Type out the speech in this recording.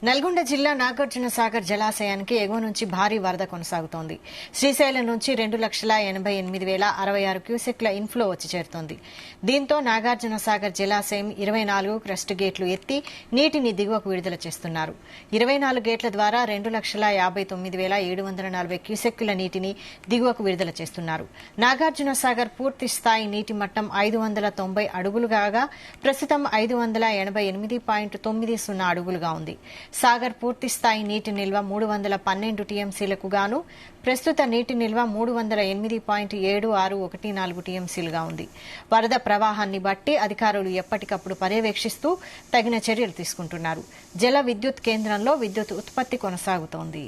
నల్గొండ జిల్లా నాగార్జున సాగర్ జలాశయానికి ఎగువ నుంచి భారీ వరద కొనసాగుతోంది. శ్రీశైలం నుంచి 2,88,066 క్యూసెక్ల ఇన్ఫ్లో వచ్చి చేరుతోంది. దీంతో నాగార్జున సాగర్ జలాశయం 24 క్రస్ట్ గేట్లు ఎత్తి నీటిని దిగువకు విడుదల చేస్తున్నారు. 24 గేట్ల ద్వారా 2,59,740 క్యూసెక్కుల నీటిని దిగువకు విడుదల చేస్తున్నారు. నాగార్జున సాగర్ పూర్తి స్థాయి నీటి మట్టం 590 అడుగులు కాగా ప్రస్తుతం 588.90 అడుగులుగా ఉంది. సాగర్ పూర్తి స్థాయి నీటి నిల్వ 312 టీఎంసీలకు గాను ప్రస్తుత నీటి నిల్వ 308.7614 టీఎంసీలుగా ఉంది. వరద ప్రవాహాన్ని బట్టి అధికారులు ఎప్పటికప్పుడు పర్యవేక్షిస్తూ తగిన చర్యలు తీసుకుంటున్నారు. జల విద్యుత్ కేంద్రంలో విద్యుత్ ఉత్పత్తి కొనసాగుతోంది.